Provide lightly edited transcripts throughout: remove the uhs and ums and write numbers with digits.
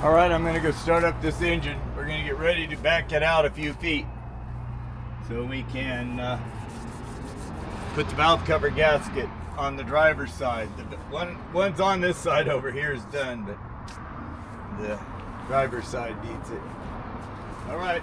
All right, I'm gonna go start up this engine. We're gonna get ready to back it out a few feet so we can put the valve cover gasket on the driver's side. The one's on this side over here is done, but the driver's side needs it. All right.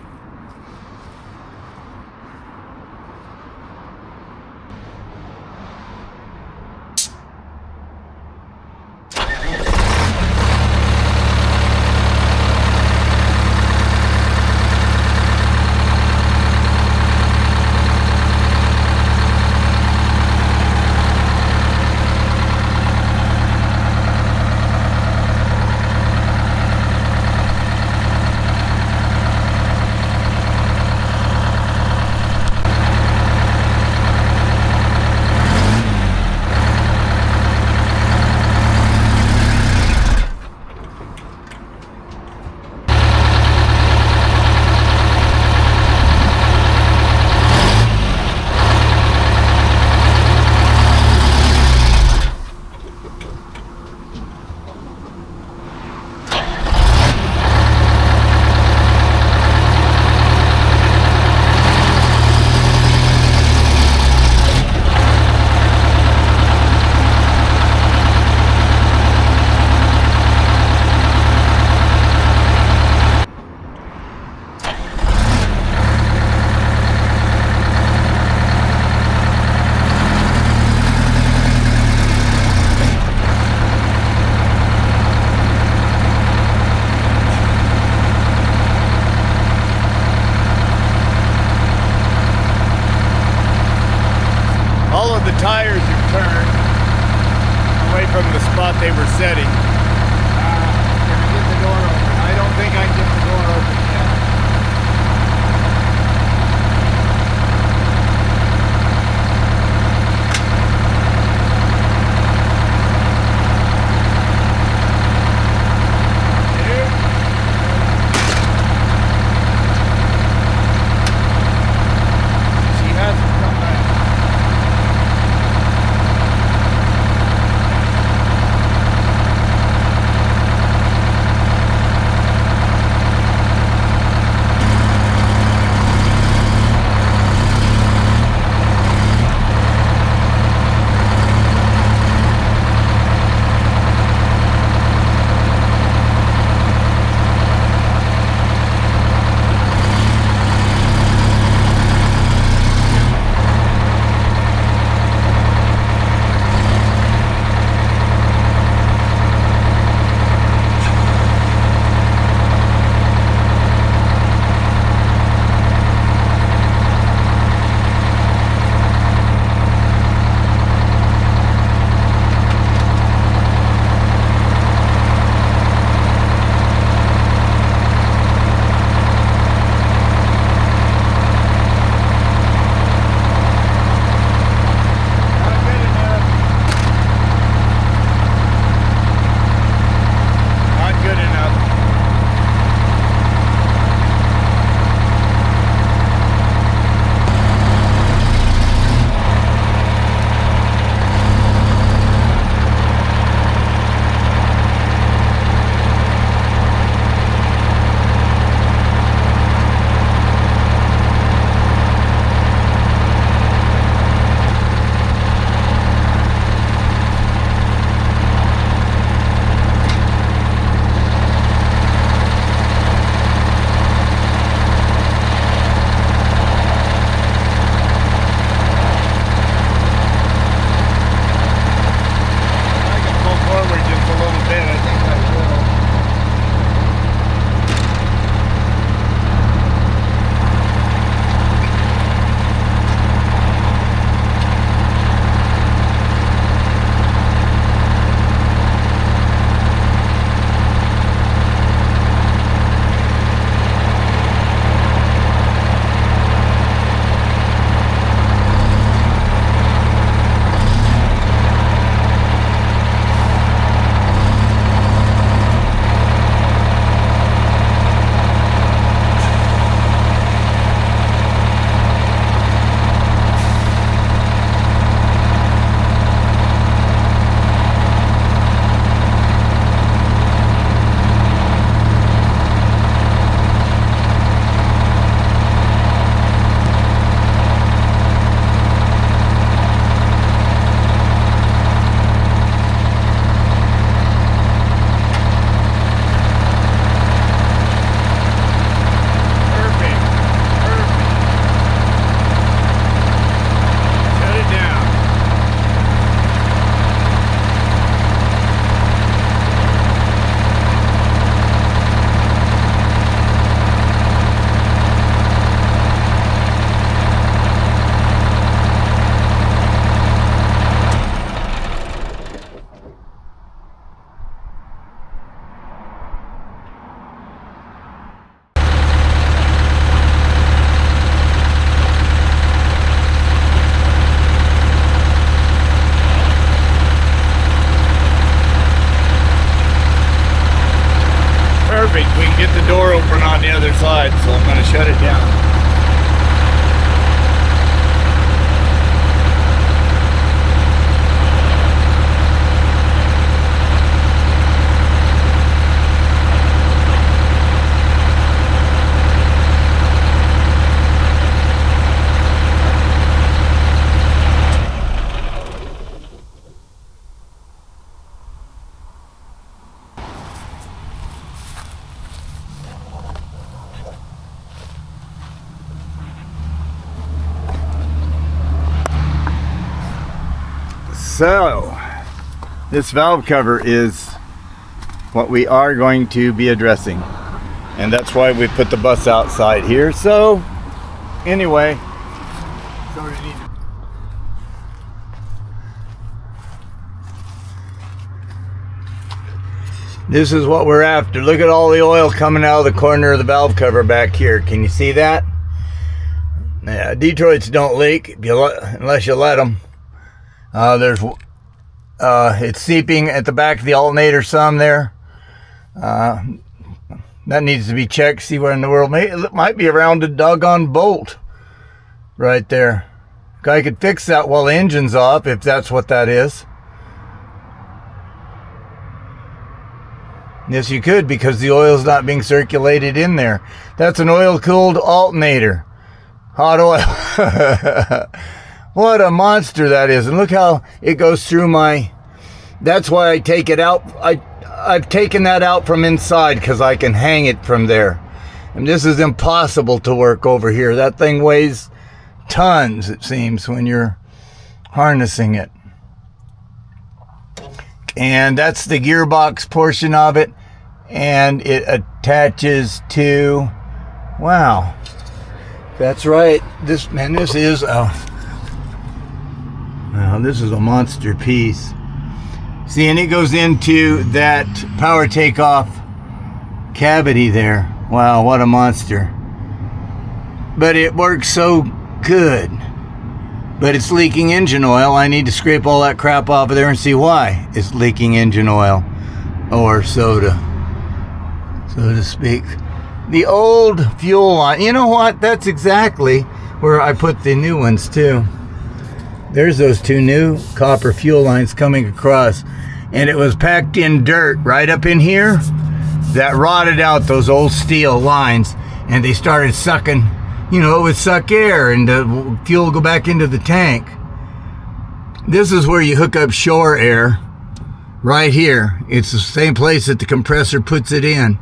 All of the tires have turned away from the spot they were setting. Can I get the door open? I don't think I can get the door open yet. She hasn't come back. we can get the door open on the other side, so I'm going to shut it down. So, this valve cover is what we are going to be addressing. And that's why we put the bus outside here. So, anyway. This is what we're after. Look at all the oil coming out of the corner of the valve cover back here. Can you see that? Yeah, Detroits don't leak unless you let them. It's seeping at the back of the alternator some there. That needs to be checked. See where in the world it might be around a doggone bolt right there. I could fix that while the engine's off if that's what that is. Yes, you could, because the oil's not being circulated in there. That's an oil-cooled alternator. Hot oil. What a monster that is. And look how it goes through my... That's why I take it out. I've taken that out from inside because I can hang it from there. And this is impossible to work over here. That thing weighs tons, it seems, when you're harnessing it. And that's the gearbox portion of it. And it attaches to... Wow. That's right. This is a... Now, this is a monster piece. See, and it goes into that power takeoff cavity there. Wow, what a monster. But it works so good. But it's leaking engine oil. I need to scrape all that crap off of there and see why it's leaking engine oil. Or soda, so to speak. The old fuel line. You know what? That's exactly where I put the new ones too. There's those two new copper fuel lines coming across. And it was packed in dirt right up in here that rotted out those old steel lines. And they started sucking, you know, it would suck air and the fuel would go back into the tank. This is where you hook up shore air. Right here. It's the same place that the compressor puts it in.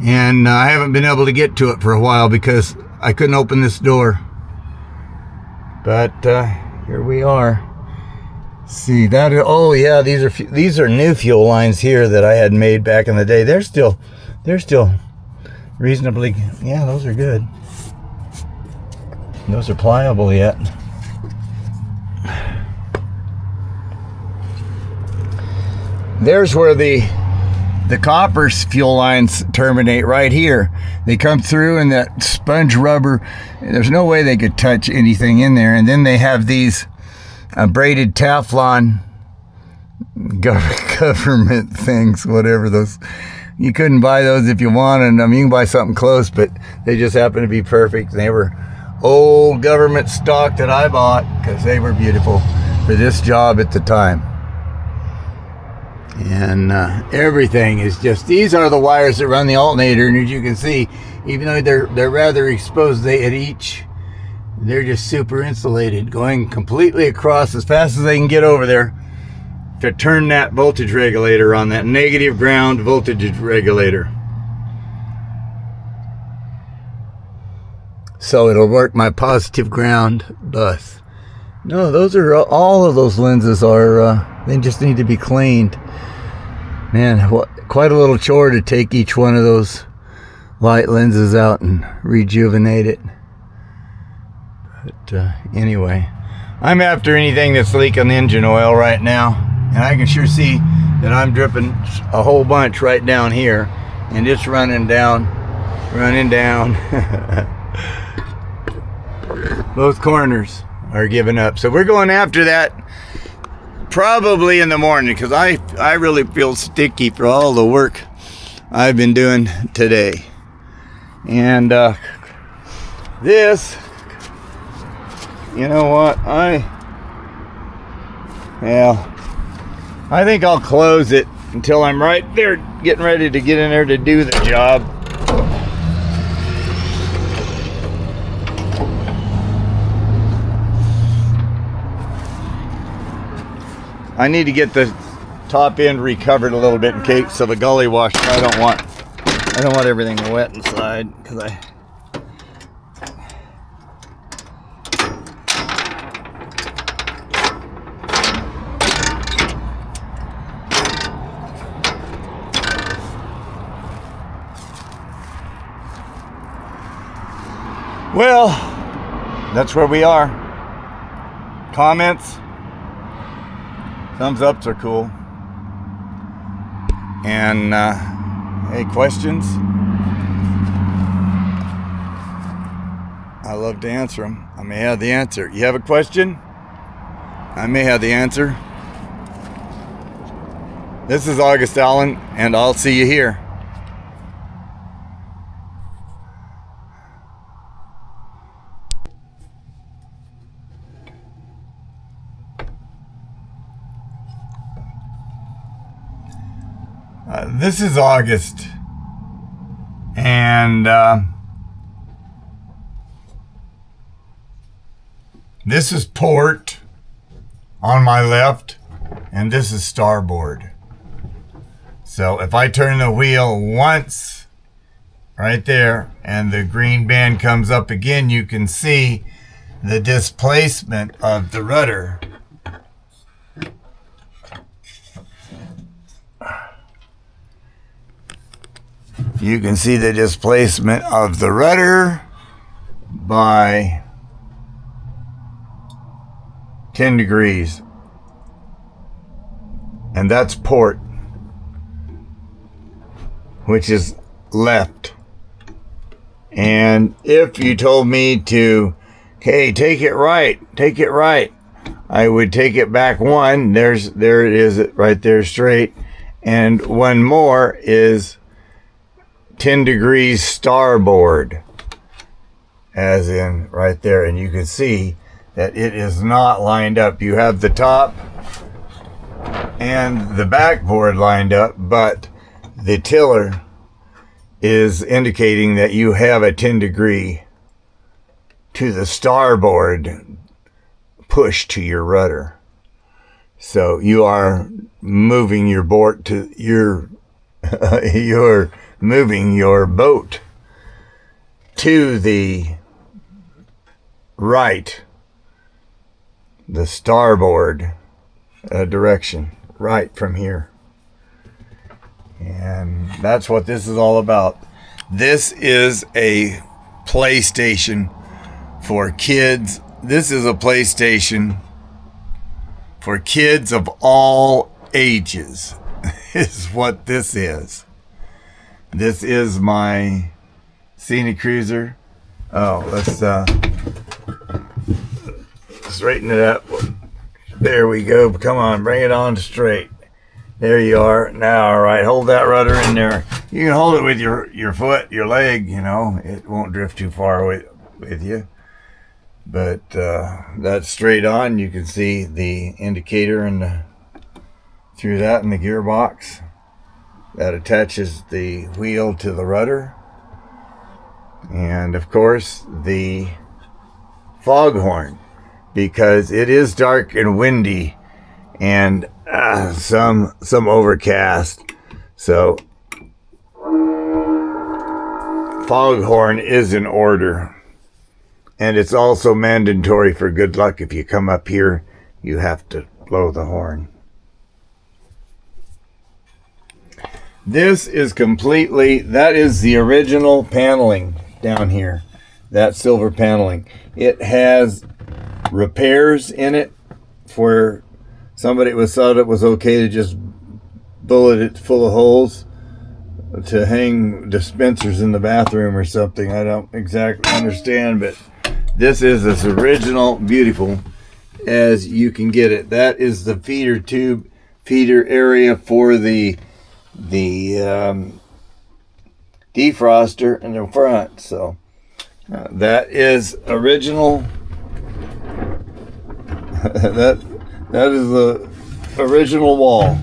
And I haven't been able to get to it for a while because I couldn't open this door. But here we are. See that? Oh yeah, these are new fuel lines here that I had made back in the day. They're still reasonably. Yeah, those are good. Those are pliable yet. There's where the copper fuel lines terminate right here. They come through and that sponge rubber, there's no way they could touch anything in there. And then they have these braided Teflon government things, whatever those. You couldn't buy those if you wanted them. You can buy something close, but they just happen to be perfect. They were old government stock that I bought because they were beautiful for this job at the time. And everything is just, these are the wires that run the alternator, and as you can see, even though they're rather exposed, they're just super insulated, going completely across as fast as they can get over there to turn that voltage regulator on, that negative ground voltage regulator. So it'll work my positive ground bus. No, those are, all of those lenses are, they just need to be cleaned. Man, quite a little chore to take each one of those light lenses out and rejuvenate it. But anyway, I'm after anything that's leaking engine oil right now. And I can sure see that I'm dripping a whole bunch right down here. And it's running down. Both corners are giving up. So we're going after that probably in the morning, because I really feel sticky for all the work I've been doing today. And this, you know what, I think I'll close it until I'm right there getting ready to get in there to do the job. I need to get the top end recovered a little bit in case of a gully wash. I don't want everything wet inside because well, that's where we are. Comments? Thumbs ups are cool. And any questions? I love to answer them. I may have the answer. You have a question? I may have the answer. This is August Allen, and I'll see you here. This is August, and this is port on my left, and this is starboard. So if I turn the wheel once, right there, and the green band comes up again, you can see the displacement of the rudder. You can see the displacement of the rudder by 10 degrees. And that's port, which is left. And if you told me to, hey, take it right, I would take it back one. There it is right there straight. And one more is 10 degrees starboard, as in right there, and you can see that it is not lined up. You have the top and the backboard lined up, but the tiller is indicating that you have a 10 degree to the starboard push to your rudder. So you are moving your boat to your you're moving your boat to the right, the starboard direction, right from here. And that's what this is all about. This is a PlayStation for kids. This is a PlayStation for kids of all ages, is what this is. This is my scenic cruiser. Oh, let's straighten it up. There we go. Come on, bring it on straight. There you are. Now, all right, hold that rudder in there. You can hold it with your foot, your leg, you know. It won't drift too far with you. But that's straight on. You can see the indicator and through that in the gearbox. That attaches the wheel to the rudder. And of course the foghorn, because it is dark and windy and some overcast. So foghorn is in order. And it's also mandatory for good luck. If you come up here, you have to blow the horn. This is completely, that is the original paneling down here. That silver paneling. It has repairs in it for somebody thought it was okay to just bullet it full of holes to hang dispensers in the bathroom or something. I don't exactly understand, but this is as original, beautiful as you can get it. That is the feeder area for the defroster in the front. So that is original. that is the original wall.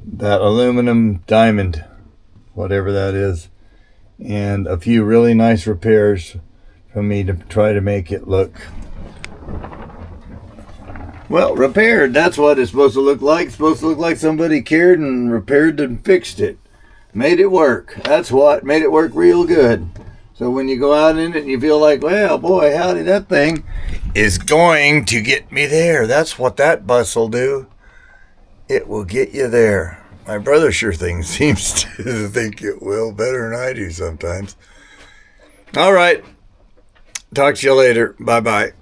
That aluminum diamond, whatever that is, and a few really nice repairs from me to try to make it look, well, repaired. That's what it's supposed to look like. It's supposed to look like somebody cared and repaired and fixed it. Made it work. That's what made it work real good. So when you go out in it and you feel like, well, boy, howdy, that thing is going to get me there. That's what that bus will do. It will get you there. My brother sure seems to think it will better than I do sometimes. All right. Talk to you later. Bye-bye.